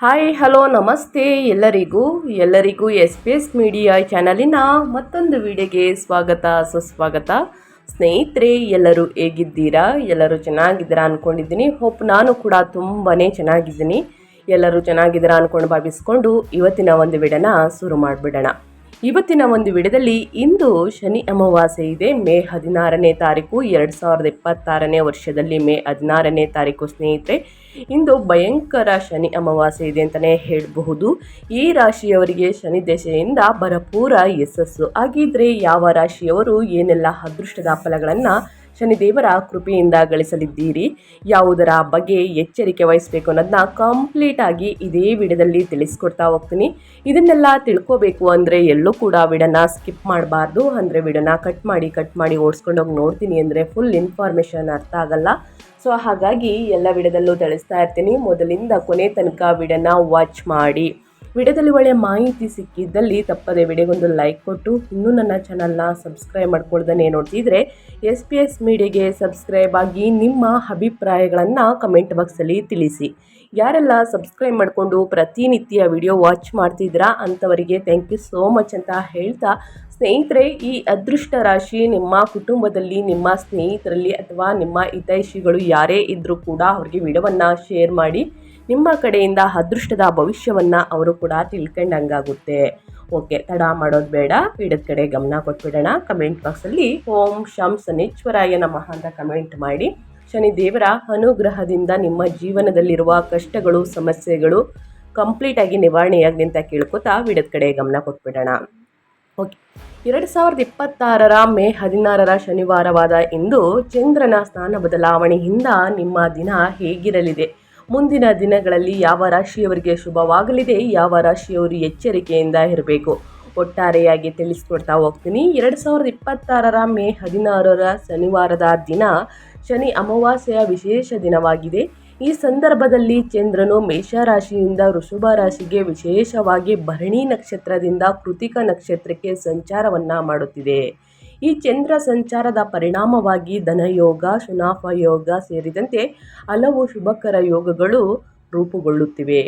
Hi hello ನಮಸ್ತೆ ಎಲ್ಲರಿಗೂ S P S media ಚಾನಲಿನ ಮತ್ತೊಂದು ವಿಡಿಯೋಗೆ ಸ್ವಾಗತ ಸುಸ್ವಾಗತ. ಸ್ನೇಹಿತರೆ, ಎಲ್ಲರೂ ಹೇಗಿದ್ದೀರಾ? ಎಲ್ಲರೂ ಚೆನ್ನಾಗಿದ್ದೀರಾ ಅಂದ್ಕೊಂಡಿದ್ದೀನಿ. ಹೋಪ್ ನಾನು ಕೂಡ ತುಂಬಾ ಚೆನ್ನಾಗಿದ್ದೀನಿ. ಎಲ್ಲರೂ ಚೆನ್ನಾಗಿದ್ದೀರಾ ಅಂದ್ಕೊಂಡು ಭಾವಿಸ್ಕೊಂಡು ಇವತ್ತಿನ ಒಂದು ವಿಡಿಯೋನ ಶುರು ಮಾಡಿಬಿಡೋಣ. ಇವತ್ತಿನ ಒಂದು ವಿಡಿಯೋದಲ್ಲಿ ಇಂದು ಶನಿ ಅಮಾವಾಸ್ಯೆ ಇದೆ. ಮೇ 16ನೇ ತಾರೀಕು 2026ನೇ ವರ್ಷದಲ್ಲಿ ಮೇ 16ನೇ ತಾರೀಕು ಸ್ನೇಹಿತರೆ, ಇಂದು ಭಯಂಕರ ಶನಿ ಅಮಾವಾಸ್ಯೆ ಇದೆ ಅಂತಲೇ ಹೇಳಬಹುದು. ಈ ರಾಶಿಯವರಿಗೆ ಶನಿ ದಶೆಯಿಂದ ಭರಪೂರ ಯಶಸ್ಸು. ಹಾಗಿದ್ರೆ ಯಾವ ರಾಶಿಯವರು ಏನೆಲ್ಲ ಅದೃಷ್ಟದ ಫಲಗಳನ್ನು ಶನಿದೇವರ ಕೃಪೆಯಿಂದ ಗಳಿಸಲಿದ್ದೀರಿ, ಯಾವುದರ ಬಗ್ಗೆ ಎಚ್ಚರಿಕೆ ವಹಿಸಬೇಕು ಅನ್ನೋದನ್ನ ಕಂಪ್ಲೀಟ್ ಆಗಿ ಇದೇ ವಿಡಿಯೋದಲ್ಲಿ ತಿಳಿಸ್ಕೊಡ್ತಾ ಹೋಗ್ತೀನಿ. ಇದನ್ನೆಲ್ಲ ತಿಳ್ಕೋಬೇಕು ಅಂದರೆ ಎಲ್ಲೂ ಕೂಡ ವಿಡಿಯೋನ ಸ್ಕಿಪ್ ಮಾಡಬಾರ್ದು. ಅಂದರೆ ವಿಡಿಯೋನ ಕಟ್ ಮಾಡಿ ಓಡಿಸ್ಕೊಂಡೋಗಿ ನೋಡ್ತೀನಿ ಅಂದರೆ ಫುಲ್ ಇನ್ಫಾರ್ಮೇಷನ್ ಅರ್ಥ ಆಗಲ್ಲ. ಸೊ ಹಾಗಾಗಿ ಎಲ್ಲ ವಿಡಿಯೋದಲ್ಲೂ ತಿಳಿಸ್ತಾ ಇರ್ತೀನಿ. ಮೊದಲಿಂದ ಕೊನೆ ತನಕ ವಿಡಿಯೋನ ವಾಚ್ ಮಾಡಿ. ವಿಡಿಯೋದಲ್ಲಿ ಒಳ್ಳೆಯ ಮಾಹಿತಿ ಸಿಕ್ಕಿದ್ದಲ್ಲಿ ತಪ್ಪದೆ ವಿಡಿಯೋಗೊಂದು ಲೈಕ್ ಕೊಟ್ಟು ಇನ್ನೂ ನನ್ನ ಚಾನಲ್ನ ಸಬ್ಸ್ಕ್ರೈಬ್ ಮಾಡ್ಕೊಳ್ದೇ ನೋಡ್ತಿದ್ರೆ ಎಸ್ ಪಿ ಎಸ್ ಮೀಡಿಯಾಗೆ ಸಬ್ಸ್ಕ್ರೈಬ್ ಆಗಿ ನಿಮ್ಮ ಅಭಿಪ್ರಾಯಗಳನ್ನು ಕಮೆಂಟ್ ಬಾಕ್ಸಲ್ಲಿ ತಿಳಿಸಿ. ಯಾರೆಲ್ಲ ಸಬ್ಸ್ಕ್ರೈಬ್ ಮಾಡಿಕೊಂಡು ಪ್ರತಿನಿತ್ಯ ವಿಡಿಯೋ ವಾಚ್ ಮಾಡ್ತಿದ್ದೀರಾ ಅಂಥವರಿಗೆ ಥ್ಯಾಂಕ್ ಯು ಸೋ ಮಚ್ ಅಂತ ಹೇಳ್ತಾ, ಸ್ನೇಹಿತರೆ, ಈ ಅದೃಷ್ಟ ರಾಶಿ ನಿಮ್ಮ ಕುಟುಂಬದಲ್ಲಿ, ನಿಮ್ಮ ಸ್ನೇಹಿತರಲ್ಲಿ ಅಥವಾ ನಿಮ್ಮ ಹಿತೈಷಿಗಳು ಯಾರೇ ಇದ್ದರೂ ಕೂಡ ಅವ್ರಿಗೆ ವಿಡಿಯೋವನ್ನು ಶೇರ್ ಮಾಡಿ. ನಿಮ್ಮ ಕಡೆಯಿಂದ ಅದೃಷ್ಟದ ಭವಿಷ್ಯವನ್ನು ಅವರು ಕೂಡ ತಿಳ್ಕೊಂಡಂಗಾಗುತ್ತೆ. ಓಕೆ, ತಡ ಮಾಡೋದು ಬೇಡ, ವಿಡಿಯೋದ ಕಡೆ ಗಮನ ಕೊಟ್ಬಿಡೋಣ. ಕಮೆಂಟ್ ಬಾಕ್ಸಲ್ಲಿ ಓಂ ಶಂ ಶನೇಶ್ವರಾಯ ನಮಃ ಅಂತ ಕಮೆಂಟ್ ಮಾಡಿ. ಶನಿದೇವರ ಅನುಗ್ರಹದಿಂದ ನಿಮ್ಮ ಜೀವನದಲ್ಲಿರುವ ಕಷ್ಟಗಳು, ಸಮಸ್ಯೆಗಳು ಕಂಪ್ಲೀಟಾಗಿ ನಿವಾರಣೆಯಾಗಲಿ ಅಂತ ಕೇಳ್ಕೊತಾ ವಿಡಿಯೋದ ಕಡೆ ಗಮನ ಕೊಟ್ಬಿಡೋಣ. ಓಕೆ, 2026 ಮೇ 16 ಶನಿವಾರವಾದ ಇಂದು ಚಂದ್ರನ ಸ್ಥಾನ ಬದಲಾವಣೆಯಿಂದ ನಿಮ್ಮ ದಿನ ಹೇಗಿರಲಿದೆ, ಮುಂದಿನ ದಿನಗಳಲ್ಲಿ ಯಾವ ರಾಶಿಯವರಿಗೆ ಶುಭವಾಗಲಿದೆ, ಯಾವ ರಾಶಿಯವರು ಎಚ್ಚರಿಕೆಯಿಂದ ಇರಬೇಕು, ಒಟ್ಟಾರೆಯಾಗಿ ತಿಳಿಸ್ಕೊಡ್ತಾ ಹೋಗ್ತೀನಿ. 2026 ಮೇ 16 ಶನಿವಾರದ ದಿನ ಶನಿ ಅಮಾವಾಸ್ಯೆಯ ವಿಶೇಷ ದಿನವಾಗಿದೆ. ಈ ಸಂದರ್ಭದಲ್ಲಿ ಚಂದ್ರನು ಮೇಷರಾಶಿಯಿಂದ ವೃಷಭ ರಾಶಿಗೆ, ವಿಶೇಷವಾಗಿ ಭರಣಿ ನಕ್ಷತ್ರದಿಂದ ಕೃತಿಕ ನಕ್ಷತ್ರಕ್ಕೆ ಸಂಚಾರವನ್ನು ಮಾಡುತ್ತಿದೆ. ಈ ಚಂದ್ರ ಸಂಚಾರದ ಪರಿಣಾಮವಾಗಿ ಧನಯೋಗ, ಶುನಾಫ ಯೋಗ ಸೇರಿದಂತೆ ಹಲವು ಶುಭಕರ ಯೋಗಗಳು ರೂಪುಗೊಳ್ಳುತ್ತಿವೆ.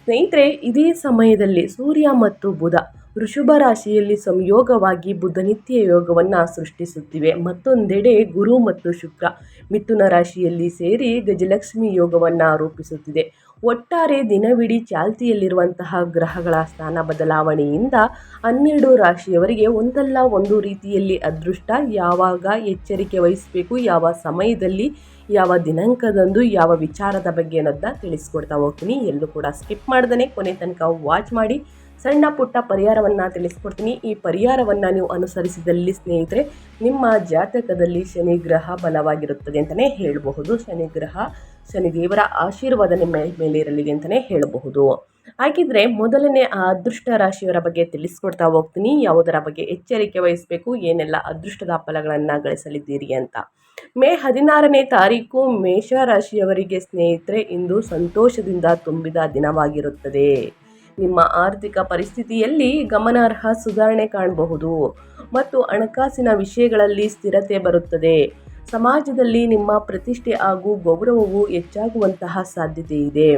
ಸ್ನೇಹಿತರೆ, ಇದೇ ಸಮಯದಲ್ಲಿ ಸೂರ್ಯ ಮತ್ತು ಬುಧ ವೃಷಭ ರಾಶಿಯಲ್ಲಿ ಸಂಯೋಗವಾಗಿ ಬುಧನಿತ್ಯ ಯೋಗವನ್ನು ಸೃಷ್ಟಿಸುತ್ತಿವೆ. ಮತ್ತೊಂದೆಡೆ ಗುರು ಮತ್ತು ಶುಕ್ರ ಮಿಥುನ ರಾಶಿಯಲ್ಲಿ ಸೇರಿ ಗಜಲಕ್ಷ್ಮಿ ಯೋಗವನ್ನು ರೂಪಿಸುತ್ತಿದೆ. ಒಟ್ಟಾರೆ ದಿನವಿಡೀ ಚಾಲ್ತಿಯಲ್ಲಿರುವಂತಹ ಗ್ರಹಗಳ ಸ್ಥಾನ ಬದಲಾವಣೆಯಿಂದ 12 ರಾಶಿಯವರಿಗೆ ಒಂದಲ್ಲ ಒಂದು ರೀತಿಯಲ್ಲಿ ಅದೃಷ್ಟ. ಯಾವಾಗ ಎಚ್ಚರಿಕೆ ವಹಿಸಬೇಕು, ಯಾವ ಸಮಯದಲ್ಲಿ, ಯಾವ ದಿನಾಂಕದಂದು, ಯಾವ ವಿಚಾರದ ಬಗ್ಗೆ ಅನ್ನೋದನ್ನ ತಿಳಿಸ್ಕೊಡ್ತಾ ಹೋಗ್ತೀನಿ. ಎಲ್ಲೂ ಕೂಡ ಸ್ಕಿಪ್ ಮಾಡ್ದೇ ಕೊನೆ ತನಕ ವಾಚ್ ಮಾಡಿ. ಸಣ್ಣ ಪುಟ್ಟ ಪರಿಹಾರವನ್ನು ತಿಳಿಸ್ಕೊಡ್ತೀನಿ. ಈ ಪರಿಹಾರವನ್ನು ನೀವು ಅನುಸರಿಸಿದಲ್ಲಿ ಸ್ನೇಹಿತರೆ, ನಿಮ್ಮ ಜಾತಕದಲ್ಲಿ ಶನಿ ಗ್ರಹ ಬಲವಾಗಿರುತ್ತದೆ ಅಂತಲೇ ಹೇಳಬಹುದು. ಶನಿದೇವರ ಆಶೀರ್ವಾದ ನಿಮ್ಮ ಮೇಲೆ ಇರಲಿದೆ ಅಂತಲೇ ಹೇಳಬಹುದು. ಹಾಗಿದ್ರೆ ಮೊದಲನೇ ಅದೃಷ್ಟ ರಾಶಿಯವರ ಬಗ್ಗೆ ತಿಳಿಸ್ಕೊಡ್ತಾ ಹೋಗ್ತೀನಿ. ಯಾವುದರ ಬಗ್ಗೆ ಎಚ್ಚರಿಕೆ ವಹಿಸಬೇಕು, ಏನೆಲ್ಲ ಅದೃಷ್ಟದ ಫಲಗಳನ್ನು ಗಳಿಸಲಿದ್ದೀರಿ ಅಂತ. ಮೇ 16ನೇ ತಾರೀಕು ಮೇಷರಾಶಿಯವರಿಗೆ ಸ್ನೇಹಿತರೆ, ಇಂದು ಸಂತೋಷದಿಂದ ತುಂಬಿದ ದಿನವಾಗಿರುತ್ತದೆ. ನಿಮ್ಮ ಆರ್ಥಿಕ ಪರಿಸ್ಥಿತಿಯಲ್ಲಿ ಗಮನಾರ್ಹ ಸುಧಾರಣೆ ಕಾಣಬಹುದು ಮತ್ತು ಹಣಕಾಸಿನ ವಿಷಯಗಳಲ್ಲಿ ಸ್ಥಿರತೆ ಬರುತ್ತದೆ. ಸಮಾಜದಲ್ಲಿ ನಿಮ್ಮ ಪ್ರತಿಷ್ಠೆ ಹಾಗೂ ಗೌರವವು ಹೆಚ್ಚಾಗುವಂತಹ ಸಾಧ್ಯತೆ ಇದೆ.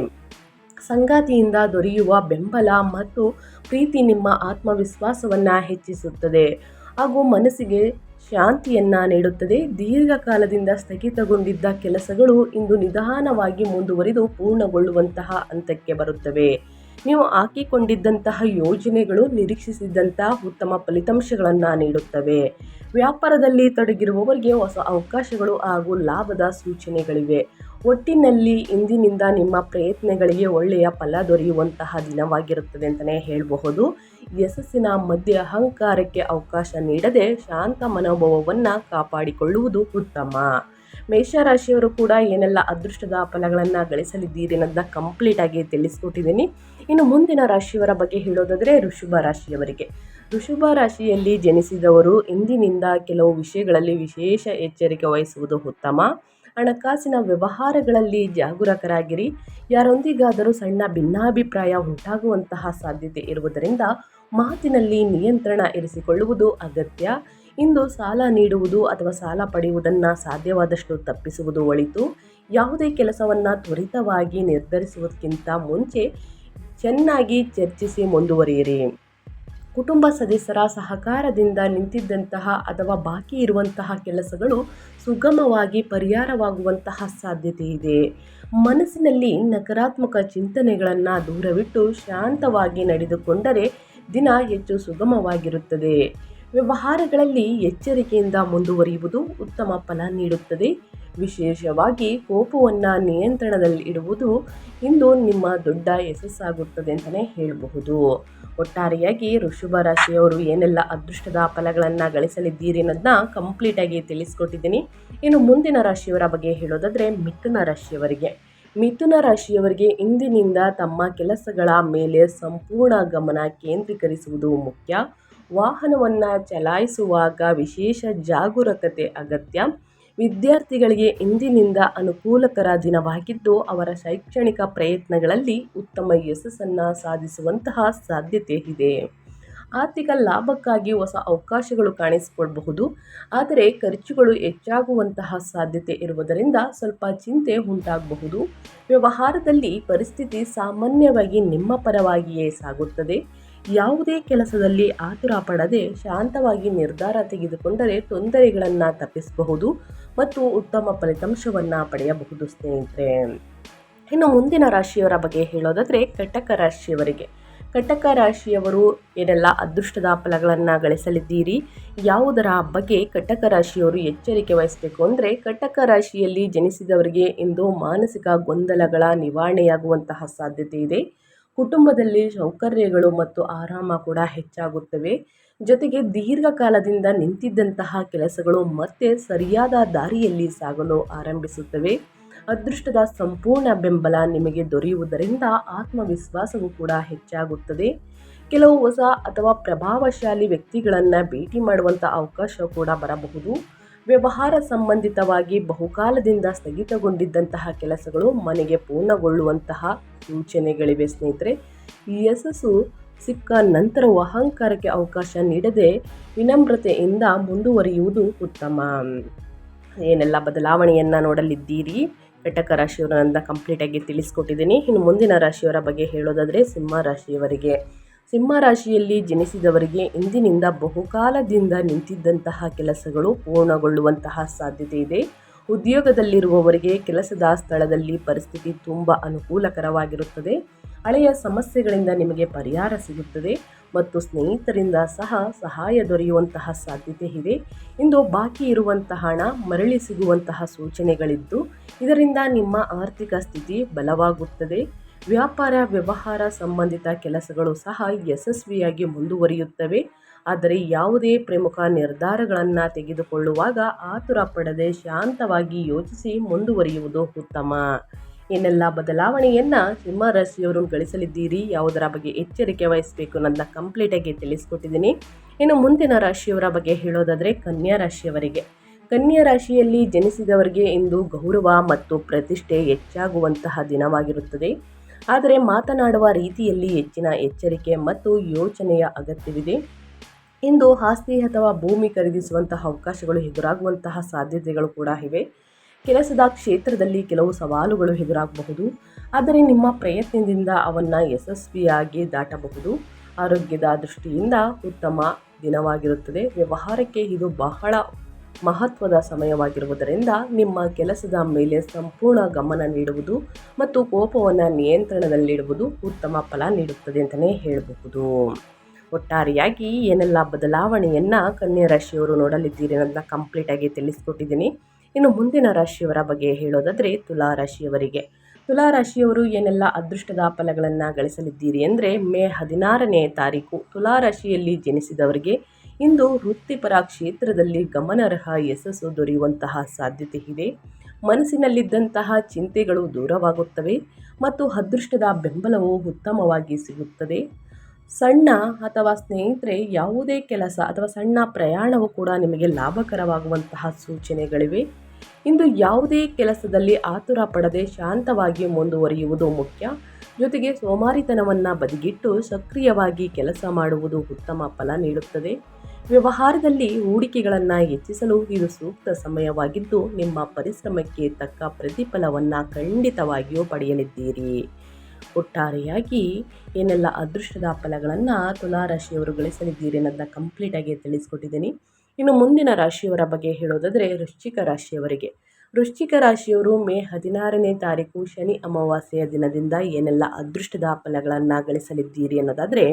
ಸಂಗಾತಿಯಿಂದ ದೊರೆಯುವ ಬೆಂಬಲ ಮತ್ತು ಪ್ರೀತಿ ನಿಮ್ಮ ಆತ್ಮವಿಶ್ವಾಸವನ್ನು ಹೆಚ್ಚಿಸುತ್ತದೆ ಹಾಗೂ ಮನಸ್ಸಿಗೆ ಶಾಂತಿಯನ್ನು ನೀಡುತ್ತದೆ. ದೀರ್ಘಕಾಲದಿಂದ ಸ್ಥಗಿತಗೊಂಡಿದ್ದ ಕೆಲಸಗಳು ಇಂದು ನಿಧಾನವಾಗಿ ಮುಂದುವರಿದು ಪೂರ್ಣಗೊಳ್ಳುವಂತಹ ಹಂತಕ್ಕೆ ಬರುತ್ತವೆ. ನೀವು ಹಾಕಿಕೊಂಡಿದ್ದಂತಹ ಯೋಜನೆಗಳು ನಿರೀಕ್ಷಿಸಿದಂತಹ ಉತ್ತಮ ಫಲಿತಾಂಶಗಳನ್ನು ನೀಡುತ್ತವೆ. ವ್ಯಾಪಾರದಲ್ಲಿ ತೊಡಗಿರುವವರಿಗೆ ಹೊಸ ಅವಕಾಶಗಳು ಹಾಗೂ ಲಾಭದ ಸೂಚನೆಗಳಿವೆ. ಒಟ್ಟಿನಲ್ಲಿ ಇಂದಿನಿಂದ ನಿಮ್ಮ ಪ್ರಯತ್ನಗಳಿಗೆ ಒಳ್ಳೆಯ ಫಲ ದೊರೆಯುವಂತಹ ದಿನವಾಗಿರುತ್ತದೆ ಅಂತಲೇ ಹೇಳಬಹುದು. ಯಶಸ್ಸಿನ ಮಧ್ಯೆ ಅಹಂಕಾರಕ್ಕೆ ಅವಕಾಶ ನೀಡದೆ ಶಾಂತ ಮನೋಭಾವವನ್ನು ಕಾಪಾಡಿಕೊಳ್ಳುವುದು ಉತ್ತಮ. ಮೇಷರಾಶಿಯವರು ಕೂಡ ಏನೆಲ್ಲ ಅದೃಷ್ಟದ ಫಲಗಳನ್ನು ಗಳಿಸಲಿದ್ದೀರಿ ಅನ್ನೋದನ್ನ ಕಂಪ್ಲೀಟಾಗಿ ತಿಳಿಸ್ಕೊಟ್ಟಿದ್ದೀನಿ. ಇನ್ನು ಮುಂದಿನ ರಾಶಿಯವರ ಬಗ್ಗೆ ಹೇಳೋದಾದರೆ ವೃಷಭ ರಾಶಿಯಲ್ಲಿ ಜನಿಸಿದವರು ಇಂದಿನಿಂದ ಕೆಲವು ವಿಷಯಗಳಲ್ಲಿ ವಿಶೇಷ ಎಚ್ಚರಿಕೆ ವಹಿಸುವುದು ಉತ್ತಮ. ಹಣಕಾಸಿನ ವ್ಯವಹಾರಗಳಲ್ಲಿ ಜಾಗರೂಕರಾಗಿರಿ. ಯಾರೊಂದಿಗಾದರೂ ಸಣ್ಣ ಭಿನ್ನಾಭಿಪ್ರಾಯ ಉಂಟಾಗುವಂತಹ ಸಾಧ್ಯತೆ ಇರುವುದರಿಂದ ಮಾತಿನಲ್ಲಿ ನಿಯಂತ್ರಣ ಇರಿಸಿಕೊಳ್ಳುವುದು ಅಗತ್ಯ. ಇಂದು ಸಾಲ ನೀಡುವುದು ಅಥವಾ ಸಾಲ ಪಡೆಯುವುದನ್ನು ಸಾಧ್ಯವಾದಷ್ಟು ತಪ್ಪಿಸುವುದು ಒಳಿತು. ಯಾವುದೇ ಕೆಲಸವನ್ನು ತ್ವರಿತವಾಗಿ ನಿರ್ಧರಿಸುವುದಕ್ಕಿಂತ ಮುಂಚೆ ಚೆನ್ನಾಗಿ ಚರ್ಚಿಸಿ ಮುಂದುವರಿಯಿರಿ. ಕುಟುಂಬ ಸದಸ್ಯರ ಸಹಕಾರದಿಂದ ನಿಂತಿದ್ದಂತಹ ಅಥವಾ ಬಾಕಿ ಇರುವಂತಹ ಕೆಲಸಗಳು ಸುಗಮವಾಗಿ ಪರಿಹಾರವಾಗುವಂತಹ ಸಾಧ್ಯತೆ ಇದೆ. ಮನಸ್ಸಿನಲ್ಲಿ ನಕಾರಾತ್ಮಕ ಚಿಂತನೆಗಳನ್ನು ದೂರವಿಟ್ಟು ಶಾಂತವಾಗಿ ನಡೆದುಕೊಂಡರೆ ದಿನ ಹೆಚ್ಚು ಸುಗಮವಾಗಿರುತ್ತದೆ. ವ್ಯವಹಾರಗಳಲ್ಲಿ ಎಚ್ಚರಿಕೆಯಿಂದ ಮುಂದುವರಿಯುವುದು ಉತ್ತಮ ಫಲ ನೀಡುತ್ತದೆ. ವಿಶೇಷವಾಗಿ ಕೋಪವನ್ನು ನಿಯಂತ್ರಣದಲ್ಲಿ ಇಡುವುದು ಇಂದು ನಿಮ್ಮ ದೊಡ್ಡ ಯಶಸ್ಸಾಗುತ್ತದೆ ಅಂತಲೇ ಹೇಳಬಹುದು. ಒಟ್ಟಾರೆಯಾಗಿ ವೃಷಭ ರಾಶಿಯವರು ಏನೆಲ್ಲ ಅದೃಷ್ಟದ ಫಲಗಳನ್ನು ಗಳಿಸಲಿದ್ದೀರಿ ಅನ್ನೋದನ್ನ ಕಂಪ್ಲೀಟಾಗಿ ತಿಳಿಸ್ಕೊಟ್ಟಿದ್ದೀನಿ. ಇನ್ನು ಮುಂದಿನ ರಾಶಿಯವರ ಬಗ್ಗೆ ಹೇಳೋದಾದರೆ ಮಿಥುನ ರಾಶಿಯವರಿಗೆ ಇಂದಿನಿಂದ ತಮ್ಮ ಕೆಲಸಗಳ ಮೇಲೆ ಸಂಪೂರ್ಣ ಗಮನ ಕೇಂದ್ರೀಕರಿಸುವುದು ಮುಖ್ಯ. ವಾಹನವನ್ನು ಚಲಾಯಿಸುವಾಗ ವಿಶೇಷ ಜಾಗರೂಕತೆ ಅಗತ್ಯ. ವಿದ್ಯಾರ್ಥಿಗಳಿಗೆ ಇಂದಿನಿಂದ ಅನುಕೂಲಕರ ದಿನವಾಗಿದ್ದು ಅವರ ಶೈಕ್ಷಣಿಕ ಪ್ರಯತ್ನಗಳಲ್ಲಿ ಉತ್ತಮ ಯಶಸ್ಸನ್ನು ಸಾಧಿಸುವಂತಹ ಸಾಧ್ಯತೆ ಇದೆ. ಆರ್ಥಿಕ ಲಾಭಕ್ಕಾಗಿ ಹೊಸ ಅವಕಾಶಗಳು ಕಾಣಿಸಿಕೊಳ್ಳಬಹುದು, ಆದರೆ ಖರ್ಚುಗಳು ಹೆಚ್ಚಾಗುವಂತಹ ಸಾಧ್ಯತೆ ಇರುವುದರಿಂದ ಸ್ವಲ್ಪ ಚಿಂತೆ ಉಂಟಾಗಬಹುದು. ವ್ಯವಹಾರದಲ್ಲಿ ಪರಿಸ್ಥಿತಿ ಸಾಮಾನ್ಯವಾಗಿ ನಿಮ್ಮ ಪರವಾಗಿಯೇ ಸಾಗುತ್ತದೆ. ಯಾವುದೇ ಕೆಲಸದಲ್ಲಿ ಆತುರ ಪಡದೆ ಶಾಂತವಾಗಿ ನಿರ್ಧಾರ ತೆಗೆದುಕೊಂಡರೆ ತೊಂದರೆಗಳನ್ನು ತಪ್ಪಿಸಬಹುದು ಮತ್ತು ಉತ್ತಮ ಫಲಿತಾಂಶವನ್ನು ಪಡೆಯಬಹುದು ಸ್ನೇಹಿತರೆ. ಇನ್ನು ಮುಂದಿನ ರಾಶಿಯವರ ಬಗ್ಗೆ ಹೇಳೋದಾದರೆ ಕಟಕ ರಾಶಿಯವರು ಏನೆಲ್ಲ ಅದೃಷ್ಟದ ಫಲಗಳನ್ನು ಗಳಿಸಲಿದ್ದೀರಿ, ಯಾವುದರ ಬಗ್ಗೆ ಕಟಕ ರಾಶಿಯವರು ಎಚ್ಚರಿಕೆ ವಹಿಸಬೇಕು ಅಂದರೆ, ಕಟಕ ರಾಶಿಯಲ್ಲಿ ಜನಿಸಿದವರಿಗೆ ಇಂದು ಮಾನಸಿಕ ಗೊಂದಲಗಳ ನಿವಾರಣೆಯಾಗುವಂತಹ ಸಾಧ್ಯತೆ ಇದೆ. ಕುಟುಂಬದಲ್ಲಿ ಸೌಕರ್ಯಗಳು ಮತ್ತು ಆರಾಮ ಕೂಡ ಹೆಚ್ಚಾಗುತ್ತವೆ. ಜೊತೆಗೆ ದೀರ್ಘಕಾಲದಿಂದ ನಿಂತಿದ್ದಂತಹ ಕೆಲಸಗಳು ಮತ್ತೆ ಸರಿಯಾದ ದಾರಿಯಲ್ಲಿ ಸಾಗಲು ಆರಂಭಿಸುತ್ತವೆ. ಅದೃಷ್ಟದ ಸಂಪೂರ್ಣ ಬೆಂಬಲ ನಿಮಗೆ ದೊರೆಯುವುದರಿಂದ ಆತ್ಮವಿಶ್ವಾಸವೂ ಕೂಡ ಹೆಚ್ಚಾಗುತ್ತದೆ. ಕೆಲವು ಹೊಸ ಅಥವಾ ಪ್ರಭಾವಶಾಲಿ ವ್ಯಕ್ತಿಗಳನ್ನು ಭೇಟಿ ಮಾಡುವಂಥ ಅವಕಾಶ ಕೂಡ ಬರಬಹುದು. ವ್ಯವಹಾರ ಸಂಬಂಧಿತವಾಗಿ ಬಹುಕಾಲದಿಂದ ಸ್ಥಗಿತಗೊಂಡಿದ್ದಂತಹ ಕೆಲಸಗಳು ಮನೆಗೆ ಪೂರ್ಣಗೊಳ್ಳುವಂತಹ ಸೂಚನೆಗಳಿವೆ ಸ್ನೇಹಿತರೆ. ಯಶಸ್ಸು ಸಿಕ್ಕ ನಂತರವೂ ಅಹಂಕಾರಕ್ಕೆ ಅವಕಾಶ ನೀಡದೆ ವಿನಮ್ರತೆಯಿಂದ ಮುಂದುವರಿಯುವುದು ಉತ್ತಮ. ಏನೆಲ್ಲ ಬದಲಾವಣೆಯನ್ನು ನೋಡಲಿದ್ದೀರಿ ಕಟಕ ರಾಶಿಯವರನ್ನ ಕಂಪ್ಲೀಟಾಗಿ ತಿಳಿಸ್ಕೊಟ್ಟಿದ್ದೀನಿ. ಇನ್ನು ಮುಂದಿನ ರಾಶಿಯವರ ಬಗ್ಗೆ ಹೇಳೋದಾದರೆ ಸಿಂಹ ರಾಶಿಯಲ್ಲಿ ಜನಿಸಿದವರಿಗೆ ಇಂದಿನಿಂದ ಬಹುಕಾಲದಿಂದ ನಿಂತಿದ್ದಂತಹ ಕೆಲಸಗಳು ಪೂರ್ಣಗೊಳ್ಳುವಂತಹ ಸಾಧ್ಯತೆ ಇದೆ. ಉದ್ಯೋಗದಲ್ಲಿರುವವರಿಗೆ ಕೆಲಸದ ಸ್ಥಳದಲ್ಲಿ ಪರಿಸ್ಥಿತಿ ತುಂಬ ಅನುಕೂಲಕರವಾಗಿರುತ್ತದೆ. ಹಳೆಯ ಸಮಸ್ಯೆಗಳಿಂದ ನಿಮಗೆ ಪರಿಹಾರ ಸಿಗುತ್ತದೆ ಮತ್ತು ಸ್ನೇಹಿತರಿಂದ ಸಹ ಸಹಾಯ ದೊರೆಯುವಂತಹ ಸಾಧ್ಯತೆ ಇದೆ. ಇಂದು ಬಾಕಿ ಇರುವಂತಹ ಹಣ ಮರಳಿ ಸಿಗುವಂತಹ ಸೂಚನೆಗಳಿದ್ದು ಇದರಿಂದ ನಿಮ್ಮ ಆರ್ಥಿಕ ಸ್ಥಿತಿ ಬಲವಾಗುತ್ತದೆ. ವ್ಯವಹಾರ ಸಂಬಂಧಿತ ಕೆಲಸಗಳು ಸಹ ಯಶಸ್ವಿಯಾಗಿ ಮುಂದುವರಿಯುತ್ತವೆ. ಆದರೆ ಯಾವುದೇ ಪ್ರಮುಖ ನಿರ್ಧಾರಗಳನ್ನು ತೆಗೆದುಕೊಳ್ಳುವಾಗ ಆತುರ ಪಡದೆ ಶಾಂತವಾಗಿ ಯೋಚಿಸಿ ಮುಂದುವರಿಯುವುದು ಉತ್ತಮ. ಏನೆಲ್ಲ ಬದಲಾವಣೆಯನ್ನು ಸಿಂಹ ರಾಶಿಯವರು ಗಳಿಸಲಿದ್ದೀರಿ, ಯಾವುದರ ಬಗ್ಗೆ ಎಚ್ಚರಿಕೆ ವಹಿಸಬೇಕು ಅನ್ನೋದನ್ನ ಕಂಪ್ಲೀಟಾಗಿ ತಿಳಿಸ್ಕೊಟ್ಟಿದ್ದೀನಿ. ಇನ್ನು ಮುಂದಿನ ರಾಶಿಯವರ ಬಗ್ಗೆ ಹೇಳೋದಾದರೆ ಕನ್ಯಾ ರಾಶಿಯಲ್ಲಿ ಜನಿಸಿದವರಿಗೆ ಇಂದು ಗೌರವ ಮತ್ತು ಪ್ರತಿಷ್ಠೆ ಹೆಚ್ಚಾಗುವಂತಹ ದಿನವಾಗಿರುತ್ತದೆ. ಆದರೆ ಮಾತನಾಡುವ ರೀತಿಯಲ್ಲಿ ಹೆಚ್ಚಿನ ಎಚ್ಚರಿಕೆ ಮತ್ತು ಯೋಚನೆಯ ಅಗತ್ಯವಿದೆ. ಇಂದು ಆಸ್ತಿ ಅಥವಾ ಭೂಮಿ ಖರೀದಿಸುವಂತಹ ಅವಕಾಶಗಳು ಎದುರಾಗುವಂತಹ ಸಾಧ್ಯತೆಗಳು ಕೂಡ ಇವೆ. ಕೆಲಸದ ಕ್ಷೇತ್ರದಲ್ಲಿ ಕೆಲವು ಸವಾಲುಗಳು ಎದುರಾಗಬಹುದು, ಆದರೆ ನಿಮ್ಮ ಪ್ರಯತ್ನದಿಂದ ಅವನ್ನು ಯಶಸ್ವಿಯಾಗಿ ದಾಟಬಹುದು. ಆರೋಗ್ಯದ ದೃಷ್ಟಿಯಿಂದ ಉತ್ತಮ ದಿನವಾಗಿರುತ್ತದೆ. ವ್ಯವಹಾರಕ್ಕೆ ಇದು ಬಹಳ ಮಹತ್ವದ ಸಮಯವಾಗಿರುವುದರಿಂದ ನಿಮ್ಮ ಕೆಲಸದ ಮೇಲೆ ಸಂಪೂರ್ಣ ಗಮನ ನೀಡುವುದು ಮತ್ತು ಕೋಪವನ್ನು ನಿಯಂತ್ರಣದಲ್ಲಿಡುವುದು ಉತ್ತಮ ಫಲ ನೀಡುತ್ತದೆ ಅಂತಲೇ ಹೇಳಬಹುದು. ಒಟ್ಟಾರೆಯಾಗಿ ಏನೆಲ್ಲ ಬದಲಾವಣೆಯನ್ನು ಕನ್ಯಾ ರಾಶಿಯವರು ನೋಡಲಿದ್ದೀರಿ ಅನ್ನೋದನ್ನ ಕಂಪ್ಲೀಟಾಗಿ ತಿಳಿಸ್ಕೊಟ್ಟಿದ್ದೀನಿ. ಇನ್ನು ಮುಂದಿನ ರಾಶಿಯವರ ಬಗ್ಗೆ ಹೇಳೋದಾದರೆ ತುಲಾ ರಾಶಿಯವರು ಏನೆಲ್ಲ ಅದೃಷ್ಟದ ಫಲಗಳನ್ನು ಗಳಿಸಲಿದ್ದೀರಿ ಅಂದರೆ, ಮೇ 16ನೇ ತಾರೀಕು ತುಲಾ ರಾಶಿಯಲ್ಲಿ ಜನಿಸಿದವರಿಗೆ ಇಂದು ವೃತ್ತಿಪರ ಕ್ಷೇತ್ರದಲ್ಲಿ ಗಮನಾರ್ಹ ಯಶಸ್ಸು ದೊರೆಯುವಂತಹ ಸಾಧ್ಯತೆ ಇದೆ. ಮನಸ್ಸಿನಲ್ಲಿದ್ದಂತಹ ಚಿಂತೆಗಳು ದೂರವಾಗುತ್ತವೆ ಮತ್ತು ಅದೃಷ್ಟದ ಬೆಂಬಲವು ಉತ್ತಮವಾಗಿ ಸಿಗುತ್ತದೆ. ಸಣ್ಣ ಅಥವಾ ಸ್ನೇಹಿತರೆ ಯಾವುದೇ ಕೆಲಸ ಅಥವಾ ಸಣ್ಣ ಪ್ರಯಾಣವು ಕೂಡ ನಿಮಗೆ ಲಾಭಕರವಾಗುವಂತಹ ಸೂಚನೆಗಳಿವೆ. ಇಂದು ಯಾವುದೇ ಕೆಲಸದಲ್ಲಿ ಆತುರ ಪಡದೆ ಶಾಂತವಾಗಿ ಮುಂದುವರಿಯುವುದು ಮುಖ್ಯ. ಜೊತೆಗೆ ಸೋಮಾರಿತನವನ್ನು ಬದಿಗಿಟ್ಟು ಸಕ್ರಿಯವಾಗಿ ಕೆಲಸ ಮಾಡುವುದು ಉತ್ತಮ ಫಲ ನೀಡುತ್ತದೆ. ವ್ಯವಹಾರದಲ್ಲಿ ಹೂಡಿಕೆಗಳನ್ನು ಹೆಚ್ಚಿಸಲು ಇದು ಸೂಕ್ತ ಸಮಯವಾಗಿದ್ದು, ನಿಮ್ಮ ಪರಿಶ್ರಮಕ್ಕೆ ತಕ್ಕ ಪ್ರತಿಫಲವನ್ನು ಖಂಡಿತವಾಗಿಯೂ ಪಡೆಯಲಿದ್ದೀರಿ. ಒಟ್ಟಾರೆಯಾಗಿ ಏನೆಲ್ಲ ಅದೃಷ್ಟದ ಫಲಗಳನ್ನು ತುಲಾರಾಶಿಯವರು ಗಳಿಸಲಿದ್ದೀರಿ ಅನ್ನೋದನ್ನ ಕಂಪ್ಲೀಟಾಗಿ ತಿಳಿಸ್ಕೊಟ್ಟಿದ್ದೀನಿ. ಇನ್ನು ಮುಂದಿನ ರಾಶಿಯವರ ಬಗ್ಗೆ ಹೇಳೋದಾದರೆ ವೃಶ್ಚಿಕ ರಾಶಿಯವರಿಗೆ. ವೃಶ್ಚಿಕ ರಾಶಿಯವರು ಮೇ 16ನೇ ತಾರೀಕು ಶನಿ ಅಮಾವಾಸ್ಯೆಯ ದಿನದಿಂದ ಏನೆಲ್ಲ ಅದೃಷ್ಟದ ಫಲಗಳನ್ನು ಗಳಿಸಲಿದ್ದೀರಿ ಅನ್ನೋದಾದರೆ,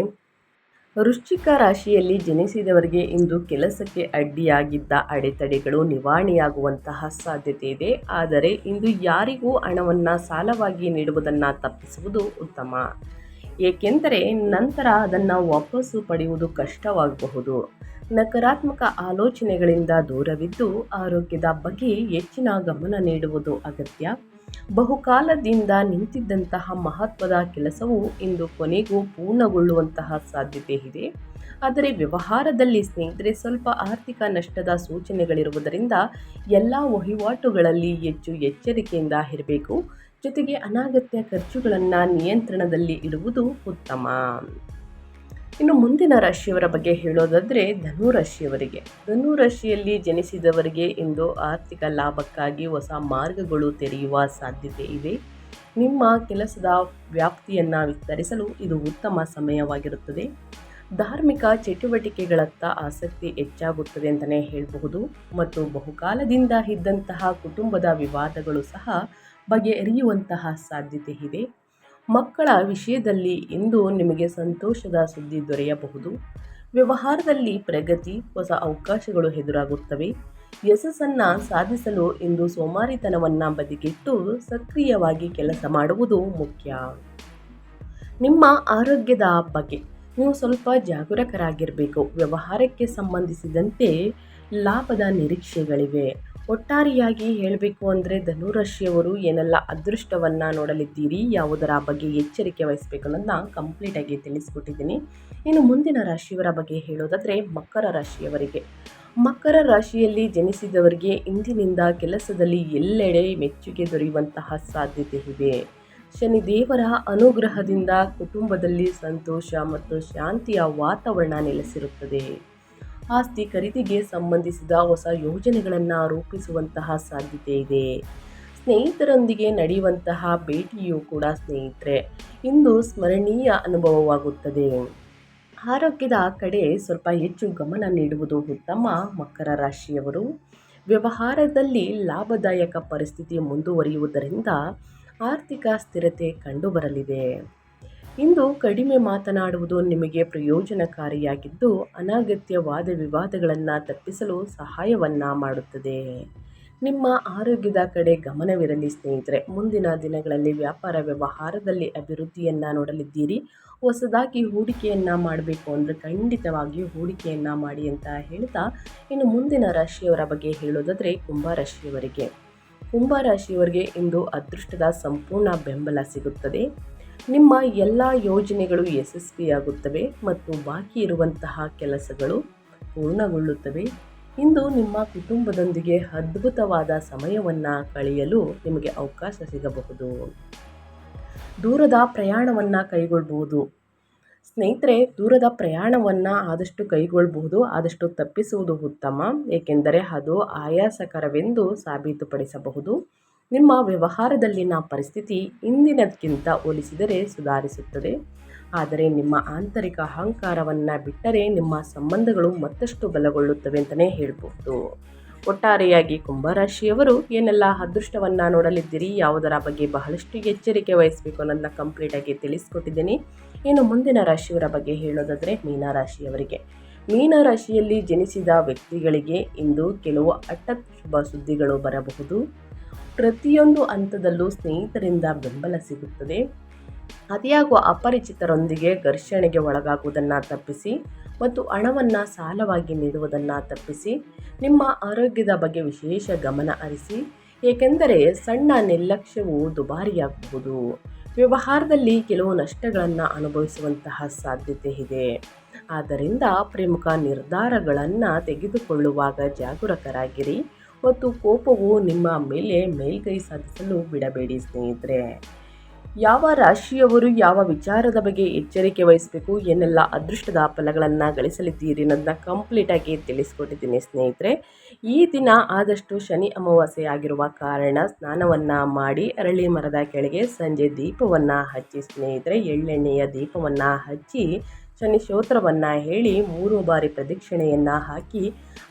ವೃಶ್ಚಿಕ ರಾಶಿಯಲ್ಲಿ ಜನಿಸಿದವರಿಗೆ ಇಂದು ಕೆಲಸಕ್ಕೆ ಅಡ್ಡಿಯಾಗಿದ್ದ ಅಡೆತಡೆಗಳು ನಿವಾರಣೆಯಾಗುವಂತಹ ಸಾಧ್ಯತೆ ಇದೆ. ಆದರೆ ಇಂದು ಯಾರಿಗೂ ಹಣವನ್ನು ಸಾಲವಾಗಿ ನೀಡುವುದನ್ನು ತಪ್ಪಿಸುವುದು ಉತ್ತಮ. ಏಕೆಂದರೆ ನಂತರ ಅದನ್ನು ವಾಪಸ್ಸು ಪಡೆಯುವುದು ಕಷ್ಟವಾಗಬಹುದು. ನಕಾರಾತ್ಮಕ ಆಲೋಚನೆಗಳಿಂದ ದೂರವಿದ್ದು ಆರೋಗ್ಯದ ಬಗ್ಗೆ ಹೆಚ್ಚಿನ ಗಮನ ನೀಡುವುದು ಅಗತ್ಯ. ಬಹುಕಾಲದಿಂದ ನಿಂತಿದ್ದಂತಹ ಮಹತ್ವದ ಕೆಲಸವು ಇಂದು ಕೊನೆಗೂ ಪೂರ್ಣಗೊಳ್ಳುವಂತಹ ಸಾಧ್ಯತೆ ಇದೆ. ಆದರೆ ವ್ಯವಹಾರದಲ್ಲಿ ಸ್ನೇಹಿತರೆ ಸ್ವಲ್ಪ ಆರ್ಥಿಕ ನಷ್ಟದ ಸೂಚನೆಗಳಿರುವುದರಿಂದ ಎಲ್ಲ ವಹಿವಾಟುಗಳಲ್ಲಿ ಹೆಚ್ಚು ಎಚ್ಚರಿಕೆಯಿಂದ ಇರಬೇಕು. ಜೊತೆಗೆ ಅನಗತ್ಯ ಖರ್ಚುಗಳನ್ನು ನಿಯಂತ್ರಣದಲ್ಲಿ ಇಡುವುದು ಉತ್ತಮ. ಇನ್ನು ಮುಂದಿನ ರಾಶಿಯವರ ಬಗ್ಗೆ ಹೇಳೋದಾದರೆ ಧನುರಾಶಿಯವರಿಗೆ. ಧನುರಾಶಿಯಲ್ಲಿ ಜನಿಸಿದವರಿಗೆ ಇಂದು ಆರ್ಥಿಕ ಲಾಭಕ್ಕಾಗಿ ಹೊಸ ಮಾರ್ಗಗಳು ತೆರೆಯುವ ಸಾಧ್ಯತೆ ಇದೆ. ನಿಮ್ಮ ಕೆಲಸದ ವ್ಯಾಪ್ತಿಯನ್ನು ವಿಸ್ತರಿಸಲು ಇದು ಉತ್ತಮ ಸಮಯವಾಗಿರುತ್ತದೆ. ಧಾರ್ಮಿಕ ಚಟುವಟಿಕೆಗಳತ್ತ ಆಸಕ್ತಿ ಹೆಚ್ಚಾಗುತ್ತದೆ ಅಂತಲೇ ಹೇಳಬಹುದು. ಮತ್ತು ಬಹುಕಾಲದಿಂದ ಇದ್ದಂತಹ ಕುಟುಂಬದ ವಿವಾದಗಳು ಸಹ ಬಗೆಹರಿಯುವಂತಹ ಸಾಧ್ಯತೆ ಇದೆ. ಮಕ್ಕಳ ವಿಷಯದಲ್ಲಿ ಇಂದು ನಿಮಗೆ ಸಂತೋಷದ ಸುದ್ದಿ ದೊರೆಯಬಹುದು. ವ್ಯವಹಾರದಲ್ಲಿ ಪ್ರಗತಿ, ಹೊಸ ಅವಕಾಶಗಳು ಎದುರಾಗುತ್ತವೆ. ಯಶಸ್ಸನ್ನು ಸಾಧಿಸಲು ಇಂದು ಸೋಮಾರಿತನವನ್ನು ಬದಿಗಿಟ್ಟು ಸಕ್ರಿಯವಾಗಿ ಕೆಲಸ ಮಾಡುವುದು ಮುಖ್ಯ. ನಿಮ್ಮ ಆರೋಗ್ಯದ ಬಗ್ಗೆ ನೀವು ಸ್ವಲ್ಪ ಜಾಗರೂಕರಾಗಿರಬೇಕು. ವ್ಯವಹಾರಕ್ಕೆ ಸಂಬಂಧಿಸಿದಂತೆ ಲಾಭದ ನಿರೀಕ್ಷೆಗಳಿವೆ. ಒಟ್ಟಾರೆಯಾಗಿ ಹೇಳಬೇಕು ಅಂದರೆ ಧನುರಾಶಿಯವರು ಏನೆಲ್ಲ ಅದೃಷ್ಟವನ್ನು ನೋಡಲಿದ್ದೀರಿ, ಯಾವುದರ ಬಗ್ಗೆ ಎಚ್ಚರಿಕೆ ವಹಿಸಬೇಕು ಅನ್ನೋದನ್ನ ಕಂಪ್ಲೀಟಾಗಿ ತಿಳಿಸ್ಕೊಟ್ಟಿದ್ದೀನಿ. ಇನ್ನು ಮುಂದಿನ ರಾಶಿಯವರ ಬಗ್ಗೆ ಹೇಳೋದಾದರೆ ಮಕರ ರಾಶಿಯವರಿಗೆ. ಮಕರ ರಾಶಿಯಲ್ಲಿ ಜನಿಸಿದವರಿಗೆ ಇಂದಿನಿಂದ ಕೆಲಸದಲ್ಲಿ ಎಲ್ಲೆಡೆ ಮೆಚ್ಚುಗೆ ದೊರೆಯುವಂತಹ ಸಾಧ್ಯತೆ ಇದೆ. ಶನಿದೇವರ ಅನುಗ್ರಹದಿಂದ ಕುಟುಂಬದಲ್ಲಿ ಸಂತೋಷ ಮತ್ತು ಶಾಂತಿಯ ವಾತಾವರಣ ನೆಲೆಸಿರುತ್ತದೆ. ಆಸ್ತಿ ಖರೀದಿಗೆ ಸಂಬಂಧಿಸಿದ ಹೊಸ ಯೋಜನೆಗಳನ್ನು ರೂಪಿಸುವಂತಹ ಸಾಧ್ಯತೆ ಇದೆ. ಸ್ನೇಹಿತರೊಂದಿಗೆ ನಡೆಯುವಂತಹ ಭೇಟಿಯೂ ಕೂಡ ಸ್ನೇಹಿತರೆ ಇಂದು ಸ್ಮರಣೀಯ ಅನುಭವವಾಗುತ್ತದೆ. ಆರೋಗ್ಯದ ಕಡೆ ಸ್ವಲ್ಪ ಹೆಚ್ಚು ಗಮನ ನೀಡುವುದು ಉತ್ತಮ. ಮಕರ ರಾಶಿಯವರು ವ್ಯವಹಾರದಲ್ಲಿ ಲಾಭದಾಯಕ ಪರಿಸ್ಥಿತಿ ಮುಂದುವರಿಯುವುದರಿಂದ ಆರ್ಥಿಕ ಸ್ಥಿರತೆ ಕಂಡುಬರಲಿದೆ. ಇಂದು ಕಡಿಮೆ ಮಾತನಾಡುವುದು ನಿಮಗೆ ಪ್ರಯೋಜನಕಾರಿಯಾಗಿದ್ದು ಅನಗತ್ಯ ವಾದ ವಿವಾದಗಳನ್ನು ತಪ್ಪಿಸಲು ಸಹಾಯವನ್ನು ಮಾಡುತ್ತದೆ. ನಿಮ್ಮ ಆರೋಗ್ಯದ ಕಡೆ ಗಮನವಿರಲಿ ಸ್ನೇಹಿತರೆ. ಮುಂದಿನ ದಿನಗಳಲ್ಲಿ ವ್ಯಾಪಾರ ವ್ಯವಹಾರದಲ್ಲಿ ಅಭಿವೃದ್ಧಿಯನ್ನು ನೋಡಲಿದ್ದೀರಿ. ಹೊಸದಾಗಿ ಹೂಡಿಕೆಯನ್ನು ಮಾಡಬೇಕು ಅಂದರೆ ಖಂಡಿತವಾಗಿಯೂ ಹೂಡಿಕೆಯನ್ನು ಮಾಡಿ ಅಂತ ಹೇಳ್ತಾ, ಇನ್ನು ಮುಂದಿನ ರಾಶಿಯವರ ಬಗ್ಗೆ ಹೇಳೋದಾದರೆ ಕುಂಭರಾಶಿಯವರಿಗೆ. ಕುಂಭರಾಶಿಯವರಿಗೆ ಇಂದು ಅದೃಷ್ಟದ ಸಂಪೂರ್ಣ ಬೆಂಬಲ ಸಿಗುತ್ತದೆ. ನಿಮ್ಮ ಎಲ್ಲ ಯೋಜನೆಗಳು ಯಶಸ್ವಿಯಾಗುತ್ತವೆ ಮತ್ತು ಬಾಕಿ ಇರುವಂತಹ ಕೆಲಸಗಳು ಪೂರ್ಣಗೊಳ್ಳುತ್ತವೆ. ಇಂದು ನಿಮ್ಮ ಕುಟುಂಬದೊಂದಿಗೆ ಅದ್ಭುತವಾದ ಸಮಯವನ್ನು ಕಳೆಯಲು ನಿಮಗೆ ಅವಕಾಶ ಸಿಗಬಹುದು. ದೂರದ ಪ್ರಯಾಣವನ್ನು ಕೈಗೊಳ್ಳಬಹುದು ಸ್ನೇಹಿತರೆ. ದೂರದ ಪ್ರಯಾಣವನ್ನು ಆದಷ್ಟು ಕೈಗೊಳ್ಳಬಹುದು, ಆದಷ್ಟು ತಪ್ಪಿಸುವುದು ಉತ್ತಮ. ಏಕೆಂದರೆ ಅದು ಆಯಾಸಕರವೆಂದು ಸಾಬೀತುಪಡಿಸಬಹುದು. ನಿಮ್ಮ ವ್ಯವಹಾರದಲ್ಲಿನ ಪರಿಸ್ಥಿತಿ ಇಂದಿನದಕ್ಕಿಂತ ಹೋಲಿಸಿದರೆ ಸುಧಾರಿಸುತ್ತದೆ. ಆದರೆ ನಿಮ್ಮ ಆಂತರಿಕ ಅಹಂಕಾರವನ್ನು ಬಿಟ್ಟರೆ ನಿಮ್ಮ ಸಂಬಂಧಗಳು ಮತ್ತಷ್ಟು ಬಲಗೊಳ್ಳುತ್ತವೆ ಅಂತಲೇ ಹೇಳ್ಬೋದು. ಒಟ್ಟಾರೆಯಾಗಿ ಕುಂಭರಾಶಿಯವರು ಏನೆಲ್ಲ ಅದೃಷ್ಟವನ್ನು ನೋಡಲಿದ್ದೀರಿ, ಯಾವುದರ ಬಗ್ಗೆ ಬಹಳಷ್ಟು ಎಚ್ಚರಿಕೆ ವಹಿಸಬೇಕು ಅನ್ನೋದನ್ನ ಕಂಪ್ಲೀಟಾಗಿ ತಿಳಿಸ್ಕೊಟ್ಟಿದ್ದೀನಿ. ಇನ್ನು ಮುಂದಿನ ರಾಶಿಯವರ ಬಗ್ಗೆ ಹೇಳೋದಾದರೆ ಮೀನರಾಶಿಯವರಿಗೆ. ಮೀನರಾಶಿಯಲ್ಲಿ ಜನಿಸಿದ ವ್ಯಕ್ತಿಗಳಿಗೆ ಇಂದು ಕೆಲವು ಹಠಾತ್ ಶುಭ ಸುದ್ದಿಗಳು ಬರಬಹುದು. ಪ್ರತಿಯೊಂದು ಹಂತದಲ್ಲೂ ಸ್ನೇಹಿತರಿಂದ ಬೆಂಬಲ ಸಿಗುತ್ತದೆ. ಅತಿಯಾಗುವ ಅಪರಿಚಿತರೊಂದಿಗೆ ಘರ್ಷಣೆಗೆ ಒಳಗಾಗುವುದನ್ನು ತಪ್ಪಿಸಿ ಮತ್ತು ಹಣವನ್ನು ಸಾಲವಾಗಿ ನೀಡುವುದನ್ನು ತಪ್ಪಿಸಿ. ನಿಮ್ಮ ಆರೋಗ್ಯದ ಬಗ್ಗೆ ವಿಶೇಷ ಗಮನ ಹರಿಸಿ, ಏಕೆಂದರೆ ಸಣ್ಣ ನಿರ್ಲಕ್ಷ್ಯವು ದುಬಾರಿಯಾಗಬಹುದು. ವ್ಯವಹಾರದಲ್ಲಿ ಕೆಲವು ನಷ್ಟಗಳನ್ನು ಅನುಭವಿಸುವಂತಹ ಸಾಧ್ಯತೆ ಇದೆ. ಆದ್ದರಿಂದ ಪ್ರಮುಖ ನಿರ್ಧಾರಗಳನ್ನು ತೆಗೆದುಕೊಳ್ಳುವಾಗ ಜಾಗರೂಕರಾಗಿರಿ ಮತ್ತು ಕೋಪವು ನಿಮ್ಮ ಮೇಲೆ ಮೇಲ್ಗೈ ಸಾಧಿಸಲು ಬಿಡಬೇಡಿ ಸ್ನೇಹಿತರೆ. ಯಾವ ರಾಶಿಯವರು ಯಾವ ವಿಚಾರದ ಬಗ್ಗೆ ಎಚ್ಚರಿಕೆ ವಹಿಸಬೇಕು, ಏನೆಲ್ಲ ಅದೃಷ್ಟದ ಫಲಗಳನ್ನು ಗಳಿಸಲಿದ್ದೀರಿ ಅನ್ನೋದನ್ನ ಕಂಪ್ಲೀಟಾಗಿ ತಿಳಿಸ್ಕೊಟ್ಟಿದ್ದೀನಿ ಸ್ನೇಹಿತರೆ. ಈ ದಿನ ಆದಷ್ಟು ಶನಿ ಅಮಾವಾಸ್ಯೆ ಆಗಿರುವ ಕಾರಣ ಸ್ನಾನವನ್ನು ಮಾಡಿ ಅರಳಿ ಮರದ ಕೆಳಗೆ ಸಂಜೆ ದೀಪವನ್ನು ಹಚ್ಚಿ ಸ್ನೇಹಿತರೆ, ಎಳ್ಳೆಣ್ಣೆಯ ದೀಪವನ್ನು ಹಚ್ಚಿ ಶನಿ ಸ್ತೋತ್ರವನ್ನು ಹೇಳಿ 3 ಬಾರಿ ಪ್ರದಕ್ಷಿಣೆಯನ್ನು ಹಾಕಿ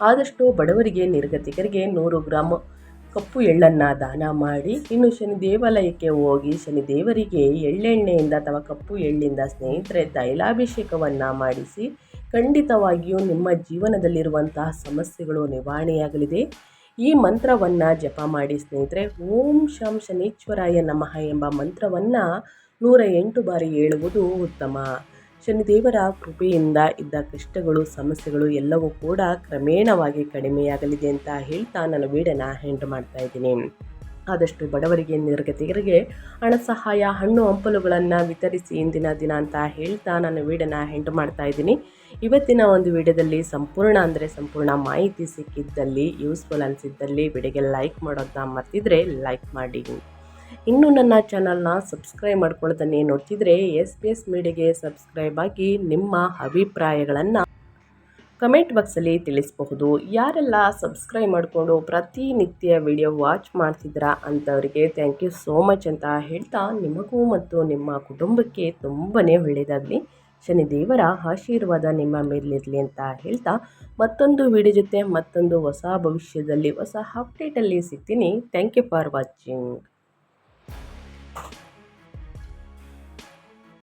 ಆದಷ್ಟು ಬಡವರಿಗೆ ನಿರ್ಗತಿಕರಿಗೆ 100 ಗ್ರಾಮ್ ಕಪ್ಪು ಎಳ್ಳನ್ನು ದಾನ ಮಾಡಿ, ಇನ್ನು ಶನಿ ದೇವಾಲಯಕ್ಕೆ ಹೋಗಿ ಶನಿ ದೇವರಿಗೆ ಎಳ್ಳೆಣ್ಣೆಯಿಂದ ಅಥವಾ ಕಪ್ಪು ಎಳ್ಳಿಂದ ಸ್ನೇಹಿತರೆ ತೈಲಾಭಿಷೇಕವನ್ನು ಮಾಡಿಸಿ ಖಂಡಿತವಾಗಿಯೂ ನಿಮ್ಮ ಜೀವನದಲ್ಲಿರುವಂತಹ ಸಮಸ್ಯೆಗಳು ನಿವಾರಣೆಯಾಗಲಿದೆ. ಈ ಮಂತ್ರವನ್ನು ಜಪ ಮಾಡಿ ಸ್ನೇಹಿತರೆ. ಓಂ ಶಂ ಶನೀಶ್ವರಾಯ ನಮಃ ಎಂಬ ಮಂತ್ರವನ್ನು 108 ಬಾರಿ ಹೇಳುವುದು ಉತ್ತಮ. ಶನಿದೇವರ ಕೃಪೆಯಿಂದ ಇದ್ದ ಕಷ್ಟಗಳು ಸಮಸ್ಯೆಗಳು ಎಲ್ಲವೂ ಕೂಡ ಕ್ರಮೇಣವಾಗಿ ಕಡಿಮೆಯಾಗಲಿದೆ ಅಂತ ಹೇಳ್ತಾ ನಾನು ವೀಡಿಯೋನ ಎಂಡ್ ಮಾಡ್ತಾ ಇದ್ದೀನಿ. ಆದಷ್ಟು ಬಡವರಿಗೆ ನಿರ್ಗತಿಕರಿಗೆ ಹಣ ಸಹಾಯ ಹಣ್ಣು ಹಂಪಲುಗಳನ್ನು ವಿತರಿಸಿ ಇಂದಿನ ದಿನ ಅಂತ ಹೇಳ್ತಾ ನಾನು ವೀಡಿಯೋನ ಎಂಡ್ ಮಾಡ್ತಾ ಇದ್ದೀನಿ. ಇವತ್ತಿನ ಒಂದು ವಿಡಿಯೋದಲ್ಲಿ ಸಂಪೂರ್ಣ ಮಾಹಿತಿ ಸಿಕ್ಕಿದ್ದಲ್ಲಿ, ಯೂಸ್ಫುಲ್ ಅನಿಸಿದ್ದಲ್ಲಿ ವಿಡಿಯೋಗೆ ಲೈಕ್ ಮಾಡೋದನ್ನ ಮರ್ತಿದ್ರೆ ಲೈಕ್ ಮಾಡಿ. ಇನ್ನೂ ನನ್ನ ಚಾನಲ್ನ ಸಬ್ಸ್ಕ್ರೈಬ್ ಮಾಡ್ಕೊಳ್ಳೋದನ್ನೇ ನೋಡ್ತಿದ್ರೆ SBS ಮೀಡಿಯಾಗೆ ಸಬ್ಸ್ಕ್ರೈಬ್ ಆಗಿ ನಿಮ್ಮ ಅಭಿಪ್ರಾಯಗಳನ್ನು ಕಮೆಂಟ್ ಬಾಕ್ಸಲ್ಲಿ ತಿಳಿಸಬಹುದು. ಯಾರೆಲ್ಲ ಸಬ್ಸ್ಕ್ರೈಬ್ ಮಾಡಿಕೊಂಡು ಪ್ರತಿನಿತ್ಯ ವಿಡಿಯೋ ವಾಚ್ ಮಾಡ್ತಿದ್ದೀರಾ ಅಂಥವರಿಗೆ ಥ್ಯಾಂಕ್ ಯು ಸೋ ಮಚ್ ಅಂತ ಹೇಳ್ತಾ, ನಿಮಗೂ ಮತ್ತು ನಿಮ್ಮ ಕುಟುಂಬಕ್ಕೆ ತುಂಬಾ ಒಳ್ಳೆಯದಾಗಲಿ, ಶನಿದೇವರ ಆಶೀರ್ವಾದ ನಿಮ್ಮ ಮೇಲಿರಲಿ ಅಂತ ಹೇಳ್ತಾ ಮತ್ತೊಂದು ವಿಡಿಯೋ ಜೊತೆ ಮತ್ತೊಂದು ಹೊಸ ಭವಿಷ್ಯದಲ್ಲಿ ಹೊಸ ಅಪ್ಡೇಟಲ್ಲಿ ಸಿಗ್ತೀನಿ. Thank you for watching.